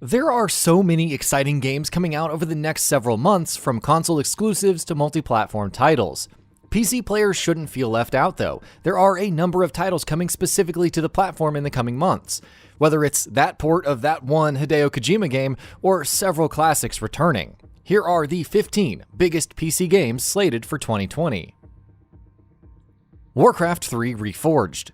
There are so many exciting games coming out over the next several months, from console exclusives to multi-platform titles. PC players shouldn't feel left out though. There are a number of titles coming specifically to the platform in the coming months. Whether it's that port of that one Hideo Kojima game or several classics returning. Here are the 15 biggest PC games slated for 2020. Warcraft 3 Reforged.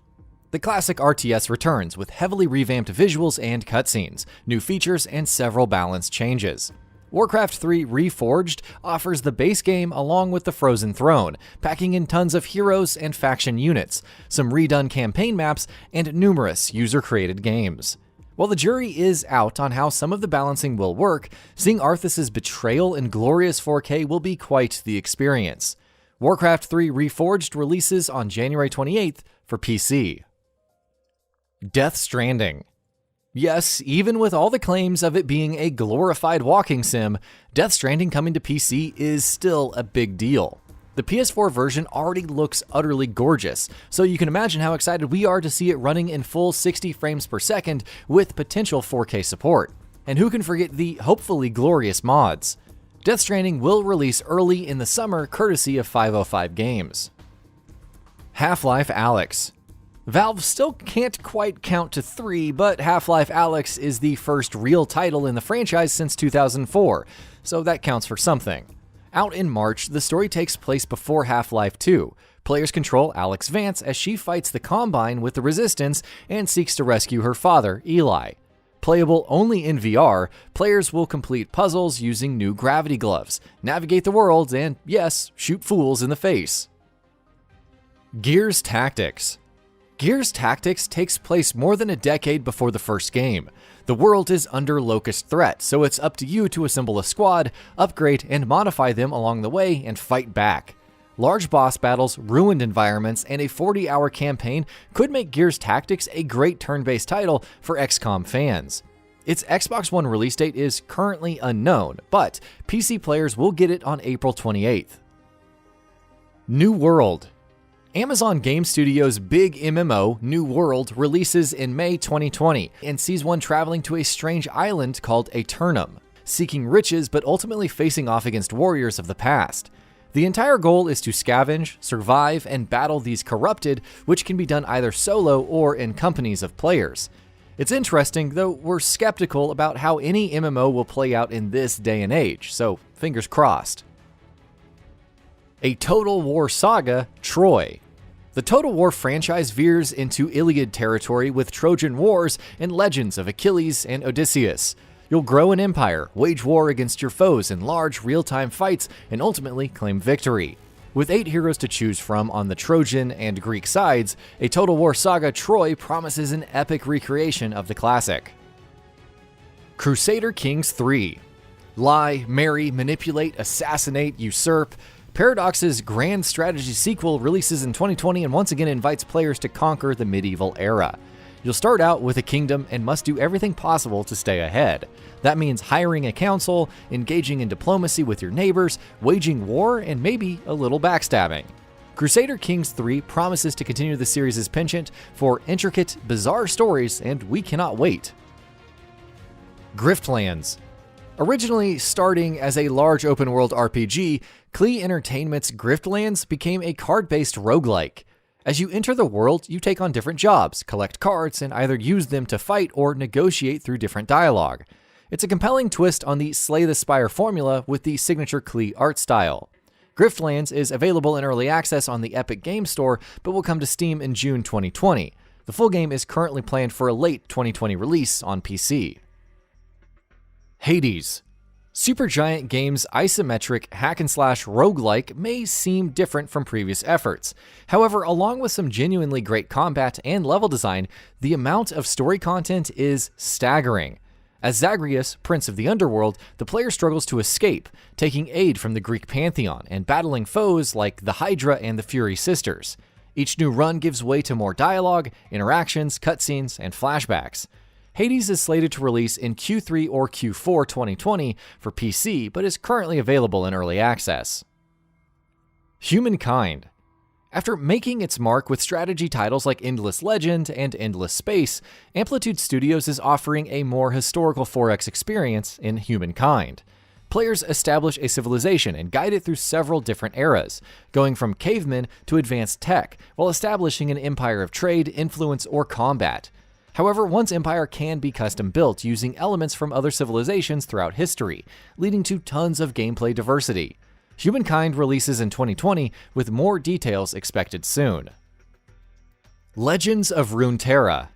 The classic RTS returns with heavily revamped visuals and cutscenes, new features, and several balance changes. Warcraft 3 Reforged offers the base game along with the Frozen Throne, packing in tons of heroes and faction units, some redone campaign maps, and numerous user-created games. While the jury is out on how some of the balancing will work, seeing Arthas' betrayal in glorious 4K will be quite the experience. Warcraft 3 Reforged releases on January 28th for PC. Death Stranding. Yes, even with all the claims of it being a glorified walking sim, Death Stranding coming to PC is still a big deal. The PS4 version already looks utterly gorgeous, so you can imagine how excited we are to see it running in full 60 frames per second with potential 4K support. And who can forget the hopefully glorious mods? Death Stranding will release early in the summer courtesy of 505 Games. Half-Life Alyx. Valve still can't quite count to 3, but Half-Life Alyx is the first real title in the franchise since 2004, so that counts for something. Out in March, the story takes place before Half-Life 2. Players control Alex Vance as she fights the Combine with the Resistance and seeks to rescue her father, Eli. Playable only in VR, players will complete puzzles using new gravity gloves, navigate the world, and yes, shoot fools in the face. Gears Tactics. Gears Tactics takes place more than a decade before the first game. The world is under Locust threat, so it's up to you to assemble a squad, upgrade and modify them along the way, and fight back. Large boss battles, ruined environments, and a 40-hour campaign could make Gears Tactics a great turn-based title for XCOM fans. Its Xbox One release date is currently unknown, but PC players will get it on April 28th. New World. Amazon Game Studios' big MMO, New World, releases in May 2020 and sees one traveling to a strange island called Aeternum, seeking riches but ultimately facing off against warriors of the past. The entire goal is to scavenge, survive, and battle these corrupted, which can be done either solo or in companies of players. It's interesting, though we're skeptical about how any MMO will play out in this day and age, so fingers crossed. A Total War saga, Troy. The Total War franchise veers into Iliad territory with Trojan Wars and legends of Achilles and Odysseus. You'll grow an empire, wage war against your foes in large, real-time fights, and ultimately claim victory. With 8 heroes to choose from on the Trojan and Greek sides, A Total War saga, Troy promises an epic recreation of the classic. Crusader Kings 3. Lie, marry, manipulate, assassinate, usurp. Paradox's grand strategy sequel releases in 2020 and once again invites players to conquer the medieval era. You'll start out with a kingdom and must do everything possible to stay ahead. That means hiring a council, engaging in diplomacy with your neighbors, waging war, and maybe a little backstabbing. Crusader Kings 3 promises to continue the series' penchant for intricate, bizarre stories, and we cannot wait. Griftlands. Originally starting as a large open-world RPG, Klee Entertainment's Griftlands became a card-based roguelike. As you enter the world, you take on different jobs, collect cards, and either use them to fight or negotiate through different dialogue. It's a compelling twist on the Slay the Spire formula with the signature Klee art style. Griftlands is available in early access on the Epic Games Store, but will come to Steam in June 2020. The full game is currently planned for a late 2020 release on PC. Hades. Supergiant Games' isometric hack-and-slash roguelike may seem different from previous efforts. However, along with some genuinely great combat and level design, the amount of story content is staggering. As Zagreus, Prince of the Underworld, the player struggles to escape, taking aid from the Greek pantheon and battling foes like the Hydra and the Fury Sisters. Each new run gives way to more dialogue, interactions, cutscenes, and flashbacks. Hades is slated to release in Q3 or Q4 2020 for PC, but is currently available in early access. Humankind. After making its mark with strategy titles like Endless Legend and Endless Space, Amplitude Studios is offering a more historical 4X experience in Humankind. Players establish a civilization and guide it through several different eras, going from cavemen to advanced tech, while establishing an empire of trade, influence, or combat. However, one's empire can be custom-built using elements from other civilizations throughout history, leading to tons of gameplay diversity. Humankind releases in 2020, with more details expected soon. Legends of Runeterra.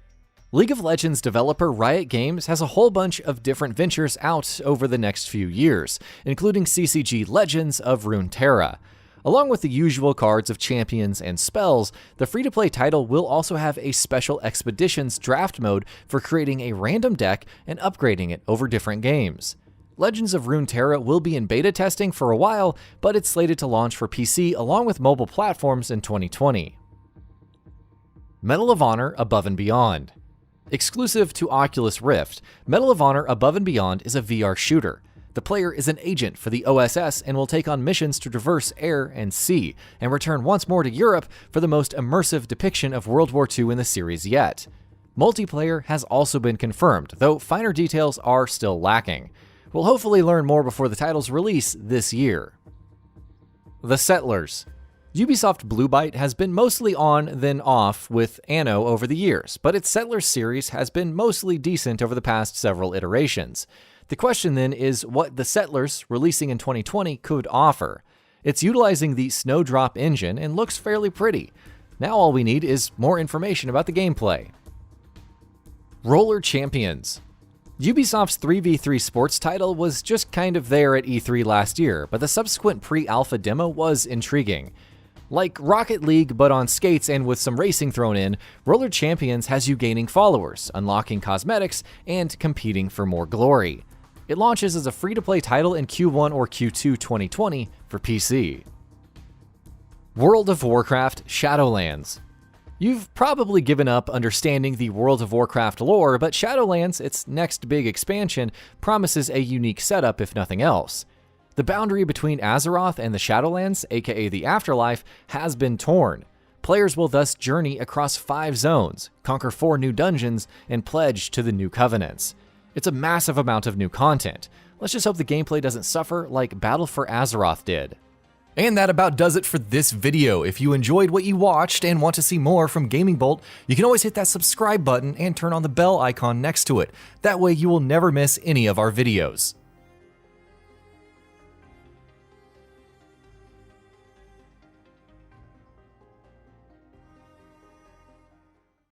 League of Legends developer Riot Games has a whole bunch of different ventures out over the next few years, including CCG Legends of Runeterra. Along with the usual cards of champions and spells, the free-to-play title will also have a special Expeditions draft mode for creating a random deck and upgrading it over different games. Legends of Runeterra will be in beta testing for a while, but it's slated to launch for PC along with mobile platforms in 2020. Medal of Honor Above and Beyond. Exclusive to Oculus Rift, Medal of Honor Above and Beyond is a VR shooter. The player is an agent for the OSS and will take on missions to traverse air and sea, and return once more to Europe for the most immersive depiction of World War II in the series yet. Multiplayer has also been confirmed, though finer details are still lacking. We'll hopefully learn more before the title's release this year. The Settlers. Ubisoft Blue Byte has been mostly on then off with Anno over the years, but its Settlers series has been mostly decent over the past several iterations. The question then is what The Settlers, releasing in 2020, could offer. It's utilizing the Snowdrop engine and looks fairly pretty. Now all we need is more information about the gameplay. Roller Champions. Ubisoft's 3v3 sports title was just kind of there at E3 last year, but the subsequent pre-alpha demo was intriguing. Like Rocket League but on skates and with some racing thrown in, Roller Champions has you gaining followers, unlocking cosmetics, and competing for more glory. It launches as a free-to-play title in Q1 or Q2 2020 for PC. World of Warcraft Shadowlands. You've probably given up understanding the World of Warcraft lore, but Shadowlands, its next big expansion, promises a unique setup if nothing else. The boundary between Azeroth and the Shadowlands, aka the Afterlife, has been torn. Players will thus journey across 5 zones, conquer 4 new dungeons, and pledge to the new covenants. It's a massive amount of new content. Let's just hope the gameplay doesn't suffer like Battle for Azeroth did. And that about does it for this video. If you enjoyed what you watched and want to see more from Gaming Bolt, you can always hit that subscribe button and turn on the bell icon next to it. That way you will never miss any of our videos.